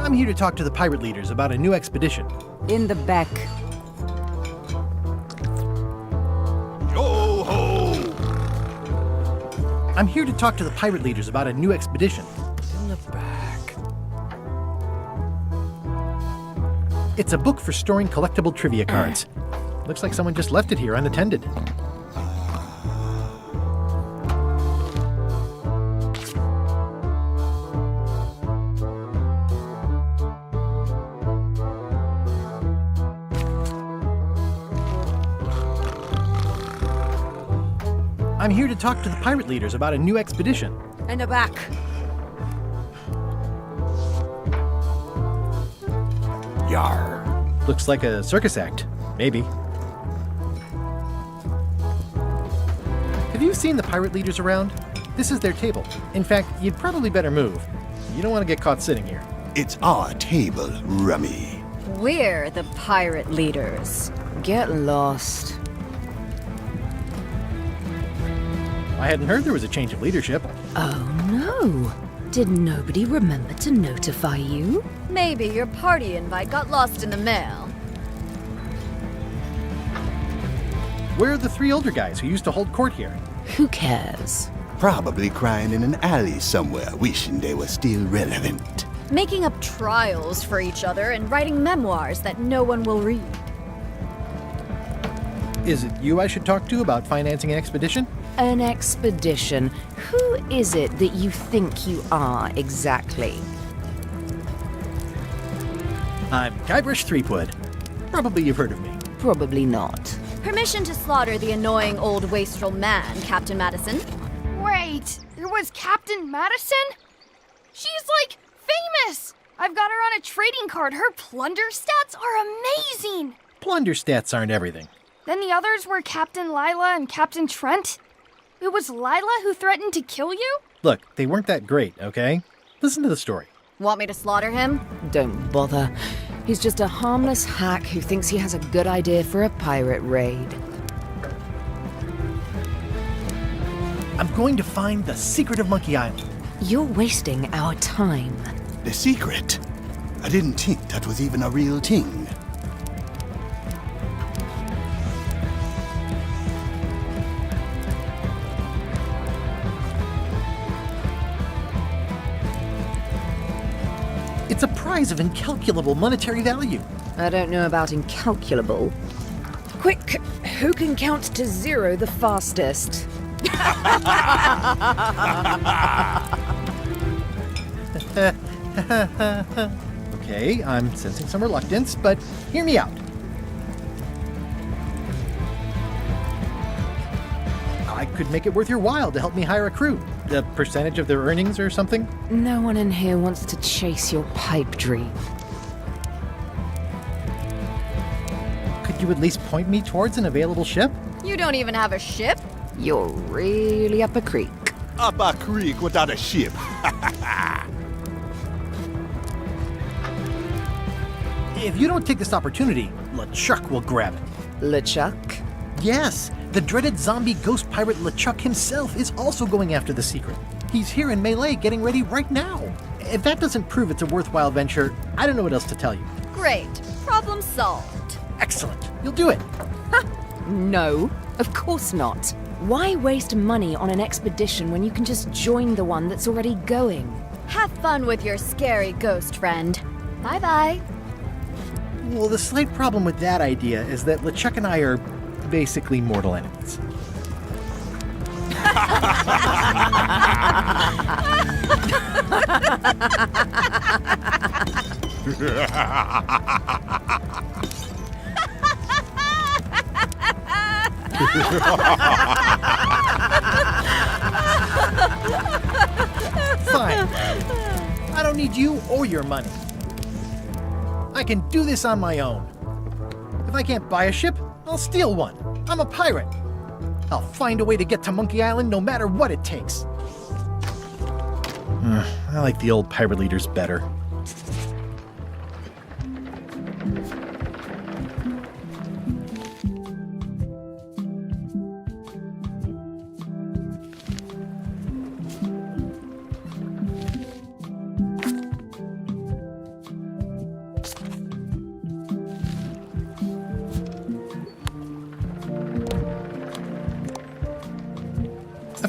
I'm here to talk to the pirate leaders about a new expedition. In the back. Yo-ho! I'm here to talk to the pirate leaders about a new expedition. In the back. It's a book for storing collectible trivia cards. Looks like someone just left it here unattended. I'm here to talk to the pirate leaders about a new expedition. In the back. Yar. Looks like a circus act. Maybe. Have you seen the pirate leaders around? This is their table. In fact, you'd probably better move. You don't want to get caught sitting here. It's our table, Rummy. We're the pirate leaders. Get lost. I hadn't heard there was a change of leadership. Oh no! Did nobody remember to notify you? Maybe your party invite got lost in the mail. Where are the three older guys who used to hold court here? Who cares? Probably crying in an alley somewhere, wishing they were still relevant. Making up trials for each other and writing memoirs that no one will read. Is it you I should talk to about financing an expedition? An expedition. Who is it that you think you are exactly? I'm Guybrush Threepwood. Probably you've heard of me. Probably not. Permission to slaughter the annoying old wastrel man, Captain Madison. Wait, it was Captain Madison? She's like famous! I've got her on a trading card. Her plunder stats are amazing! Plunder stats aren't everything. Then the others were Captain Lila and Captain Trent. It was Lila who threatened to kill you? Look, they weren't that great, okay? Listen to the story. Want me to slaughter him? Don't bother. He's just a harmless hack who thinks he has a good idea for a pirate raid. I'm going to find the secret of Monkey Island. You're wasting our time. The secret? I didn't think that was even a real thing. It's a prize of incalculable monetary value. I don't know about incalculable. Quick, who can count to 0 the fastest? Okay, I'm sensing some reluctance, but hear me out. I could make it worth your while to help me hire a crew. A percentage of their earnings or something? No one in here wants to chase your pipe dream. Could you at least point me towards an available ship? You don't even have a ship? You're really up a creek. Up a creek without a ship. If you don't take this opportunity, LeChuck will grab it. LeChuck? Yes, the dreaded zombie ghost pirate LeChuck himself is also going after the secret. He's here in Melee getting ready right now. If that doesn't prove it's a worthwhile venture, I don't know what else to tell you. Great. Problem solved. Excellent. You'll do it. No, of course not. Why waste money on an expedition when you can just join the one that's already going? Have fun with your scary ghost friend. Bye-bye. Well, the slight problem with that idea is that LeChuck and I are basically mortal enemies. Fine. I don't need you or your money. I can do this on my own. If I can't buy a ship, I'll steal one. I'm a pirate. I'll find a way to get to Monkey Island no matter what it takes. I like the old pirate leaders better.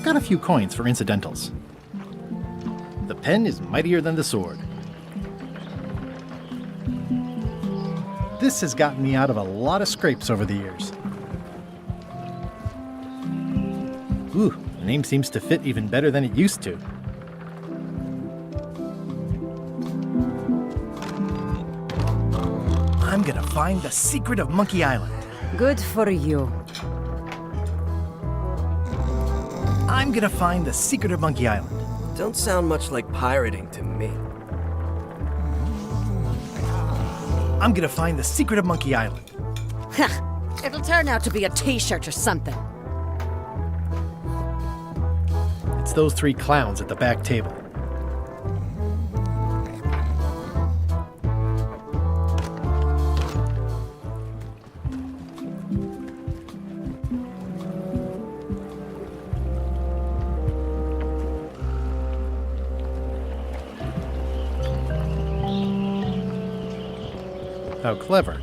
got a few coins for incidentals. The pen is mightier than the sword. This has gotten me out of a lot of scrapes over the years. Ooh, the name seems to fit even better than it used to. I'm gonna find the secret of Monkey Island. Good for you. I'm gonna find the secret of Monkey Island. Don't sound much like pirating to me. I'm gonna find the secret of Monkey Island. It'll turn out to be a t-shirt or something. It's those three clowns at the back table. How clever.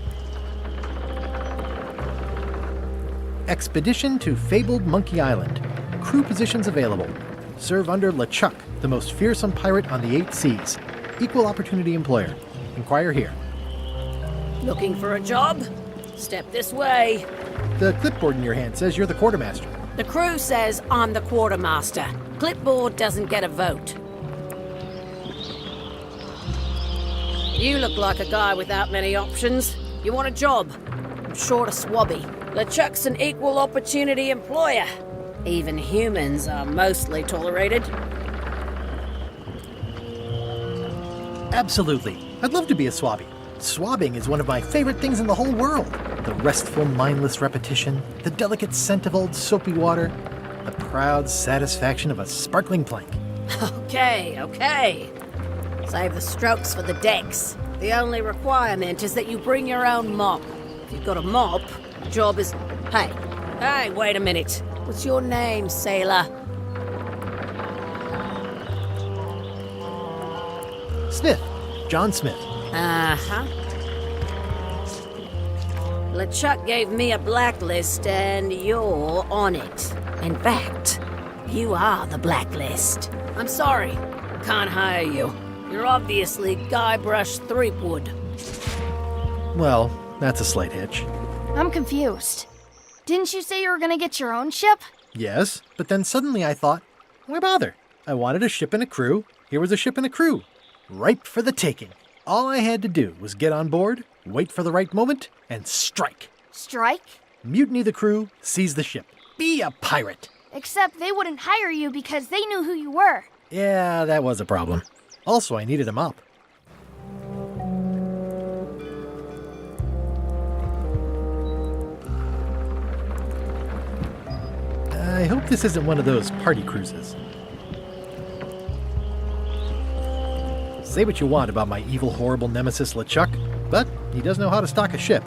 Expedition to fabled Monkey Island. Crew positions available. Serve under LeChuck, the most fearsome pirate on the 8 seas. Equal opportunity employer. Inquire here. Looking for a job? Step this way. The clipboard in your hand says you're the quartermaster. The crew says I'm the quartermaster. Clipboard doesn't get a vote. You look like a guy without many options. You want a job? I'm short a swabby. LeChuck's an equal opportunity employer. Even humans are mostly tolerated. Absolutely. I'd love to be a swabby. Swabbing is one of my favorite things in the whole world. The restful, mindless repetition, the delicate scent of old soapy water, the proud satisfaction of a sparkling plank. Okay. Save the strokes for the decks. The only requirement is that you bring your own mop. If you've got a mop, the job is... Hey, wait a minute. What's your name, sailor? Smith. John Smith. Uh-huh. LeChuck gave me a blacklist, and you're on it. In fact, you are the blacklist. I'm sorry, can't hire you. You're obviously Guybrush Threepwood. Well, that's a slight hitch. I'm confused. Didn't you say you were gonna get your own ship? Yes, but then suddenly I thought, why bother? I wanted a ship and a crew. Here was a ship and a crew. Ripe for the taking. All I had to do was get on board, wait for the right moment, and strike. Strike? Mutiny the crew, seize the ship. Be a pirate. Except they wouldn't hire you because they knew who you were. Yeah, that was a problem. Also, I needed a mop. I hope this isn't one of those party cruises. Say what you want about my evil, horrible nemesis LeChuck, but he does know how to stock a ship.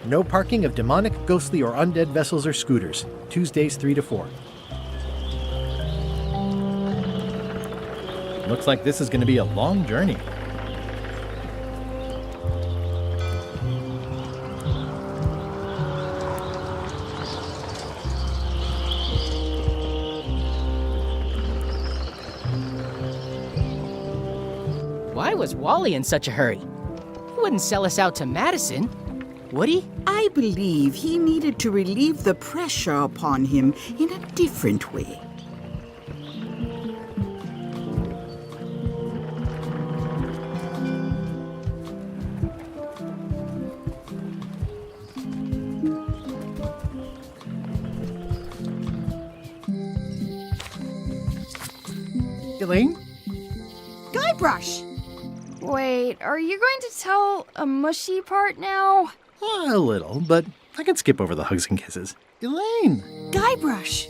No parking of demonic, ghostly, or undead vessels or scooters. Tuesdays 3 to 4. Looks like this is going to be a long journey. Why was Wally in such a hurry? He wouldn't sell us out to Madison, would he? I believe he needed to relieve the pressure upon him in a different way. Elaine? Guybrush! Wait, are you going to tell a mushy part now? A little, but I can skip over the hugs and kisses. Elaine! Guybrush!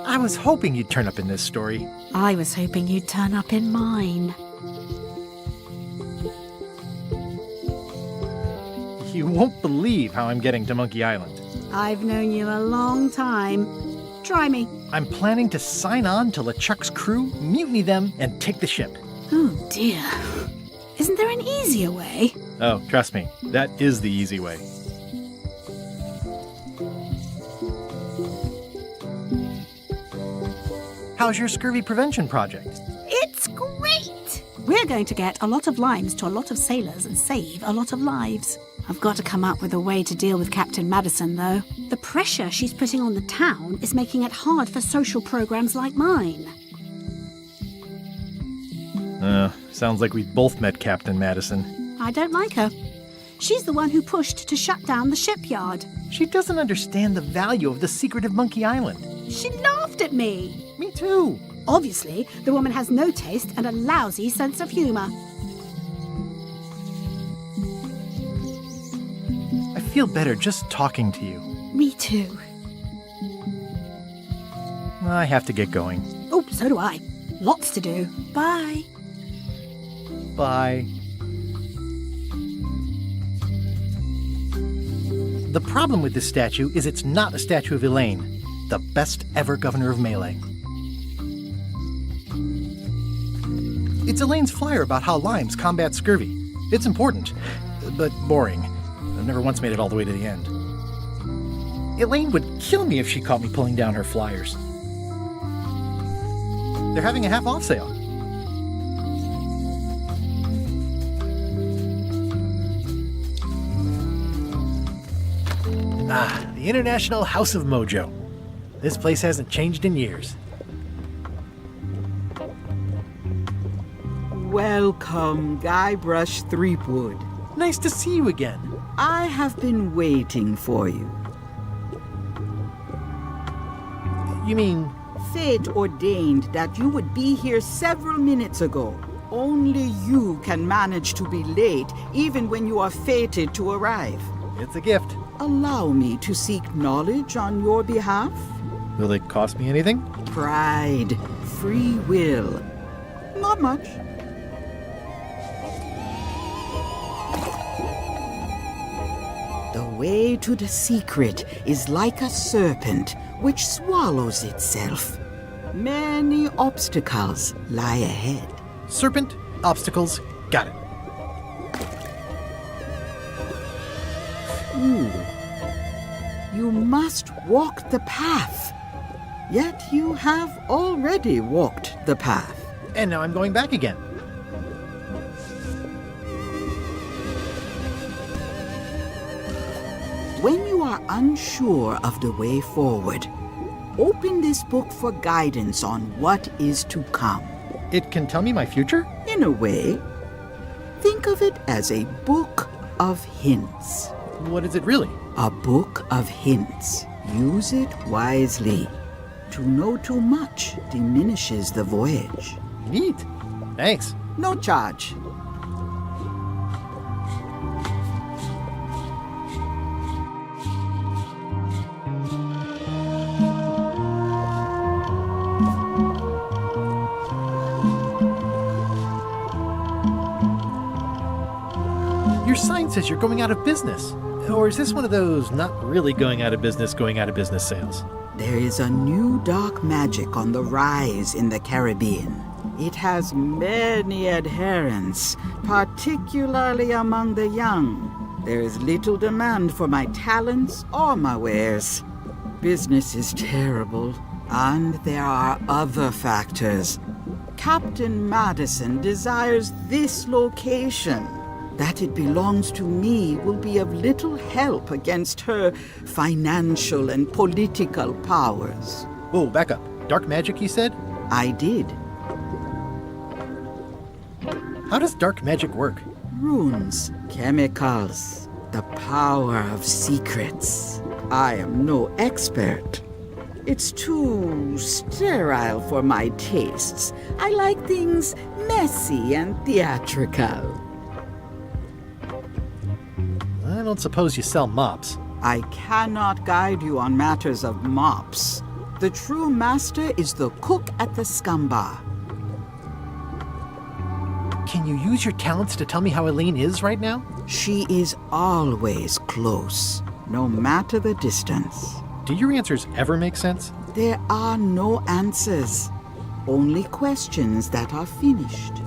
I was hoping you'd turn up in this story. I was hoping you'd turn up in mine. You won't believe how I'm getting to Monkey Island. I've known you a long time. Try me. I'm planning to sign on to LeChuck's crew, mutiny them, and take the ship. Oh dear. Isn't there an easier way? Oh, trust me, that is the easy way. How's your scurvy prevention project? It's great! We're going to get a lot of lines to a lot of sailors and save a lot of lives. I've got to come up with a way to deal with Captain Madison, though. The pressure she's putting on the town is making it hard for social programs like mine. Sounds like we've both met Captain Madison. I don't like her. She's the one who pushed to shut down the shipyard. She doesn't understand the value of the secret of Monkey Island. She laughed at me. Me too. Obviously, the woman has no taste and a lousy sense of humor. I feel better just talking to you. Me too. I have to get going. Oh, so do I. Lots to do. Bye. Bye. The problem with this statue is it's not a statue of Elaine, the best ever governor of Melee. It's Elaine's flyer about how limes combat scurvy. It's important, but boring. I've never once made it all the way to the end. Elaine would kill me if she caught me pulling down her flyers. They're having a half-off sale. The International House of Mojo. This place hasn't changed in years. Welcome, Guybrush Threepwood. Nice to see you again. I have been waiting for you. You mean... Fate ordained that you would be here several minutes ago. Only you can manage to be late, even when you are fated to arrive. It's a gift. Allow me to seek knowledge on your behalf. Will it cost me anything? Pride, free will. Not much. The way to the secret is like a serpent which swallows itself. Many obstacles lie ahead. Serpent, obstacles, got it. Ooh. You must walk the path. Yet you have already walked the path. And now I'm going back again. When you are unsure of the way forward, open this book for guidance on what is to come. It can tell me my future? In a way, think of it as a book of hints. What is it really? A book of hints. Use it wisely. To know too much diminishes the voyage. Neat. Thanks. No charge. Your sign says you're going out of business. Or is this one of those not really going out of business sales? There is a new dark magic on the rise in the Caribbean. It has many adherents, particularly among the young. There is little demand for my talents or my wares. Business is terrible, and there are other factors. Captain Madison desires this location. That it belongs to me will be of little help against her financial and political powers. Whoa, back up. Dark magic, you said? I did. How does dark magic work? Runes, chemicals, the power of secrets. I am no expert. It's too sterile for my tastes. I like things messy and theatrical. I don't suppose you sell mops. I cannot guide you on matters of mops. The true master is the cook at the scum bar. Can you use your talents to tell me how Elaine is right now? She is always close, no matter the distance. Do your answers ever make sense? There are no answers, only questions that are finished.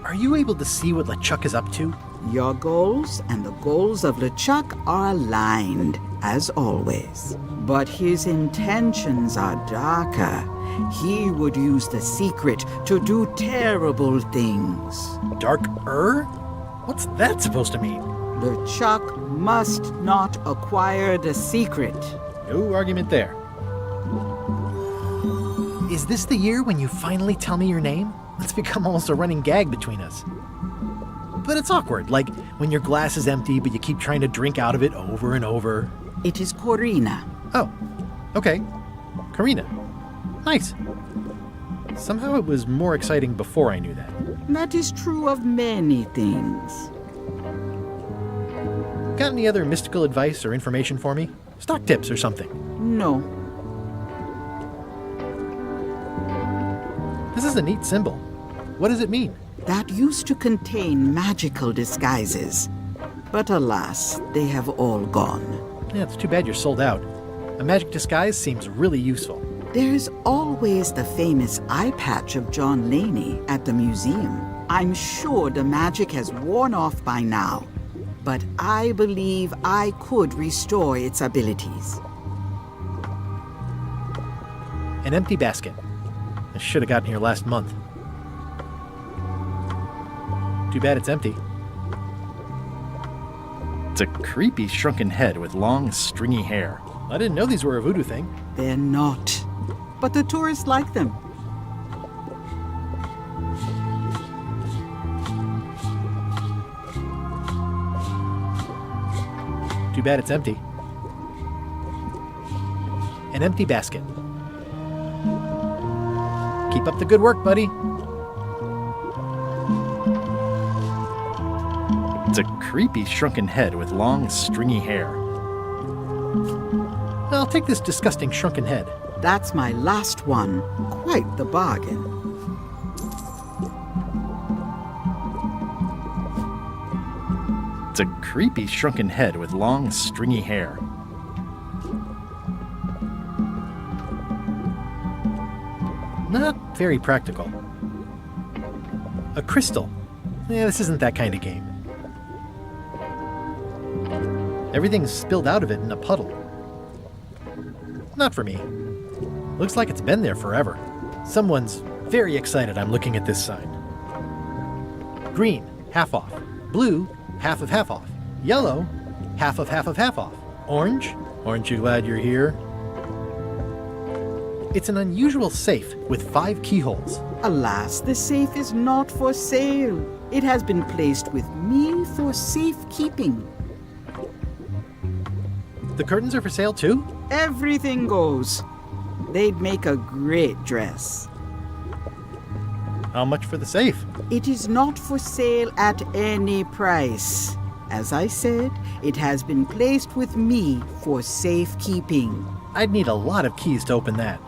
Are you able to see what LeChuck is up to? Your goals and the goals of LeChuck are aligned. as always. But his intentions are darker. He would use the secret to do terrible things. Dark-er? What's that supposed to mean? LeChuck must not acquire the secret. No argument there. Is this the year when you finally tell me your name? It's become almost a running gag between us. But it's awkward, like when your glass is empty but you keep trying to drink out of it over and over. It is Corina. Oh, okay. Karina. Nice. Somehow it was more exciting before I knew that. That is true of many things. Got any other mystical advice or information for me? Stock tips or something? No. This is a neat symbol. What does it mean? That used to contain magical disguises. But alas, they have all gone. Yeah, it's too bad you're sold out. A magic disguise seems really useful. There's always the famous eye patch of John Laney at the museum. I'm sure the magic has worn off by now, but I believe I could restore its abilities. An empty basket. I should have gotten here last month. Too bad it's empty. It's a creepy shrunken head with long, stringy hair. I didn't know these were a voodoo thing. They're not. But the tourists like them. Too bad it's empty. An empty basket. Keep up the good work, buddy. It's a creepy shrunken head with long, stringy hair. I'll take this disgusting shrunken head. That's my last one. Quite the bargain. It's a creepy shrunken head with long, stringy hair. Not very practical. A crystal. Yeah, this isn't that kind of game. Everything's spilled out of it in a puddle. Not for me. Looks like it's been there forever. Someone's very excited I'm looking at this sign. Green, half off. Blue, half of half off. Yellow, half of half of half off. Orange, aren't you glad you're here? It's an unusual safe with 5 keyholes. Alas, the safe is not for sale. It has been placed with me for safekeeping. The curtains are for sale too? Everything goes. They'd make a great dress. How much for the safe? It is not for sale at any price. As I said, it has been placed with me for safekeeping. I'd need a lot of keys to open that.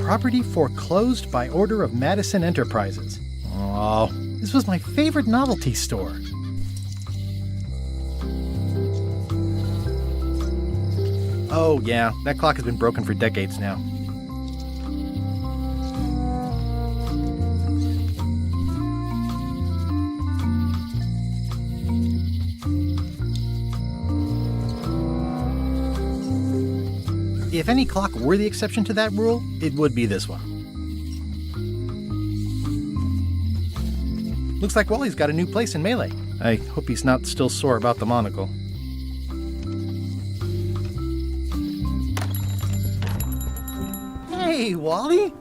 Property foreclosed by order of Madison Enterprises. Oh, this was my favorite novelty store. Oh yeah, that clock has been broken for decades now. If any clock were the exception to that rule, it would be this one. Looks like Wally's got a new place in Melee. I hope he's not still sore about the monocle. Hey, Wally!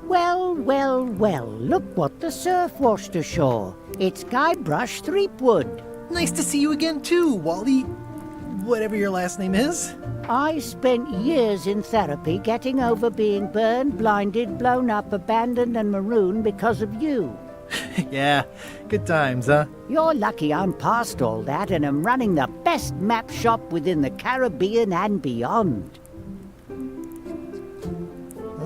Well, well, well, look what the surf washed ashore. It's Guybrush Threepwood. Nice to see you again too, Wally. Whatever your last name is. I spent years in therapy getting over being burned, blinded, blown up, abandoned and marooned because of you. Yeah, good times, huh? You're lucky I'm past all that and am running the best map shop within the Caribbean and beyond.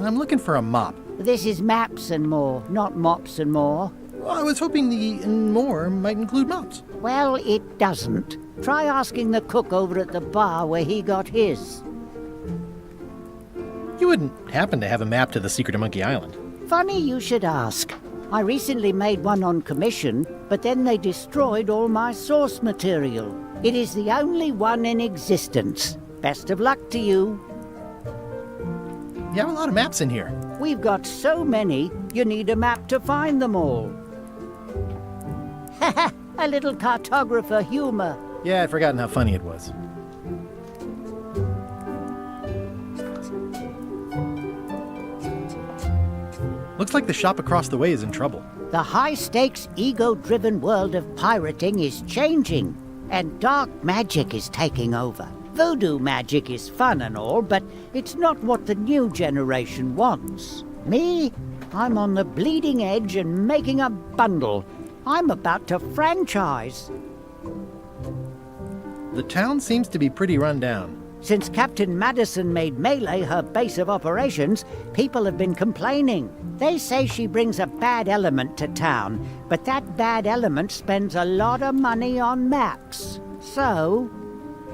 I'm looking for a mop. This is maps and more, not mops and more. Well, I was hoping the and more might include mops. Well, it doesn't. Try asking the cook over at the bar where he got his. You wouldn't happen to have a map to the secret of Monkey Island? Funny you should ask. I recently made one on commission, but then they destroyed all my source material. It is the only one in existence. Best of luck to you. You have a lot of maps in here. We've got so many, you need a map to find them all. Haha, a little cartographer humor. Yeah, I'd forgotten how funny it was. Looks like the shop across the way is in trouble. The high-stakes, ego-driven world of pirating is changing, and dark magic is taking over. Voodoo magic is fun and all, but it's not what the new generation wants. Me? I'm on the bleeding edge and making a bundle. I'm about to franchise. The town seems to be pretty run down. Since Captain Madison made Melee her base of operations, people have been complaining. They say she brings a bad element to town, but that bad element spends a lot of money on maps. So,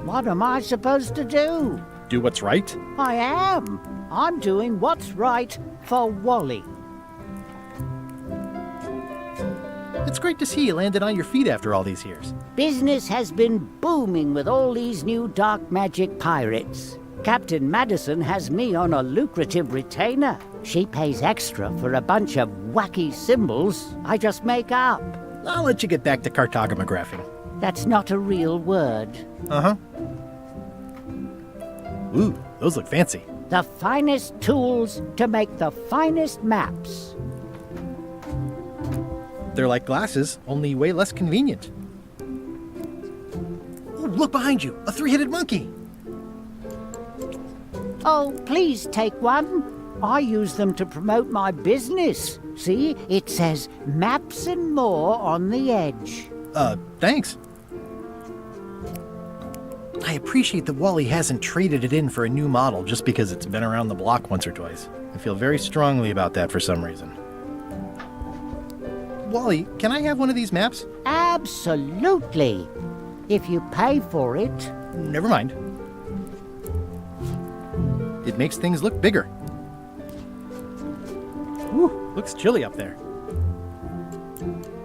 what am I supposed to do? Do what's right? I am. I'm doing what's right for Wally. It's great to see you landed on your feet after all these years. Business has been booming with all these new dark magic pirates. Captain Madison has me on a lucrative retainer. She pays extra for a bunch of wacky symbols I just make up. I'll let you get back to cartographing. That's not a real word. Uh-huh. Ooh, those look fancy. The finest tools to make the finest maps. They're like glasses, only way less convenient. Oh, look behind you! A three-headed monkey! Oh, please take one. I use them to promote my business. See, it says maps and more on the edge. Thanks. I appreciate that Wally hasn't traded it in for a new model just because it's been around the block once or twice. I feel very strongly about that for some reason. Wally, can I have one of these maps? Absolutely. If you pay for it. Never mind. It makes things look bigger. Whew, looks chilly up there.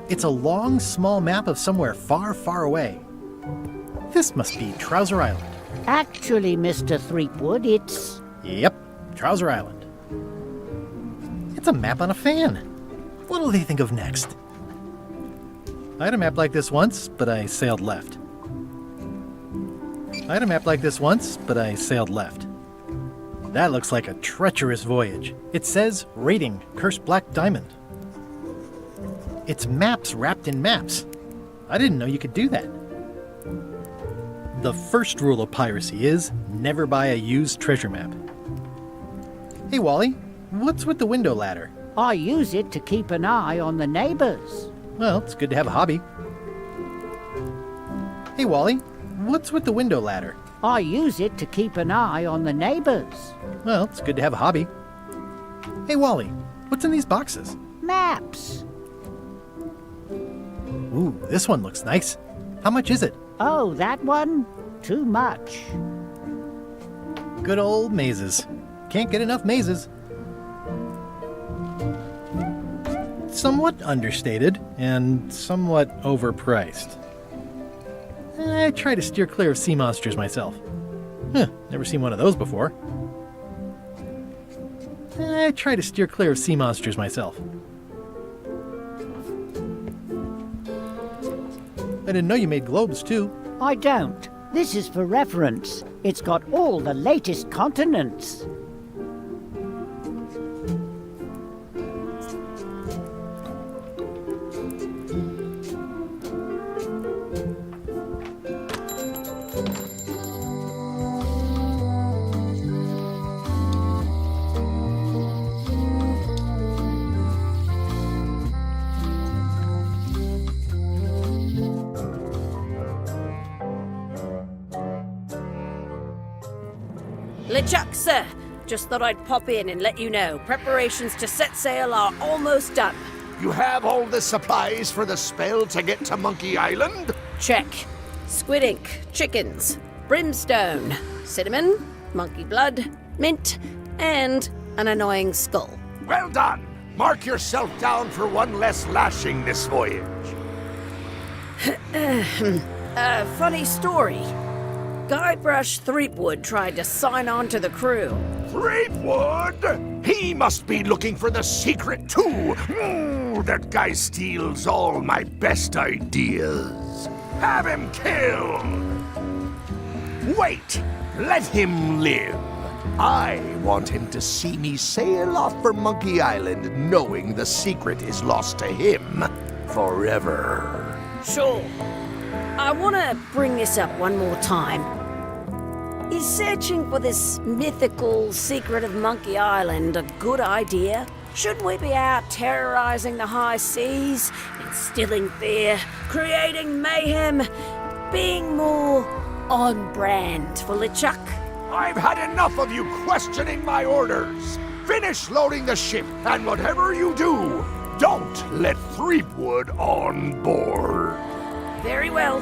It's a long, small map of somewhere far, far away. This must be Trouser Island. Actually, Mr. Threepwood, it's... Yep, Trouser Island. It's a map on a fan. What'll they think of next? I had a map like this once, but I sailed left. I had a map like this once, but I sailed left. That looks like a treacherous voyage. It says, rating, Cursed Black Diamond. It's maps wrapped in maps. I didn't know you could do that. The first rule of piracy is, never buy a used treasure map. Hey Wally, what's with the window ladder? I use it to keep an eye on the neighbors. Well, it's good to have a hobby. Hey Wally, what's with the window ladder? I use it to keep an eye on the neighbors. Well, it's good to have a hobby. Hey Wally, what's in these boxes? Maps. Ooh, this one looks nice. How much is it? Oh, that one? Too much. Good old mazes. Can't get enough mazes. Somewhat understated and somewhat overpriced. I try to steer clear of sea monsters myself. Never seen one of those before. I try to steer clear of sea monsters myself. I didn't know you made globes, too. I don't. This is for reference. It's got all the latest continents. LeChuck, sir. Just thought I'd pop in and let you know. Preparations to set sail are almost done. You have all the supplies for the spell to get to Monkey Island? Check. Squid ink, chickens, brimstone, cinnamon, monkey blood, mint, and an annoying skull. Well done! Mark yourself down for one less lashing this voyage. Funny story. Guybrush Threepwood tried to sign on to the crew. Threepwood? He must be looking for the secret too. That guy steals all my best ideas. Have him killed. Wait, let him live. I want him to see me sail off for Monkey Island knowing the secret is lost to him forever. Sure. I want to bring this up one more time. Is searching for this mythical secret of Monkey Island a good idea? Shouldn't we be out terrorizing the high seas, instilling fear, creating mayhem, being more on brand for LeChuck? I've had enough of you questioning my orders. Finish loading the ship, and whatever you do, don't let Threepwood on board. Very well.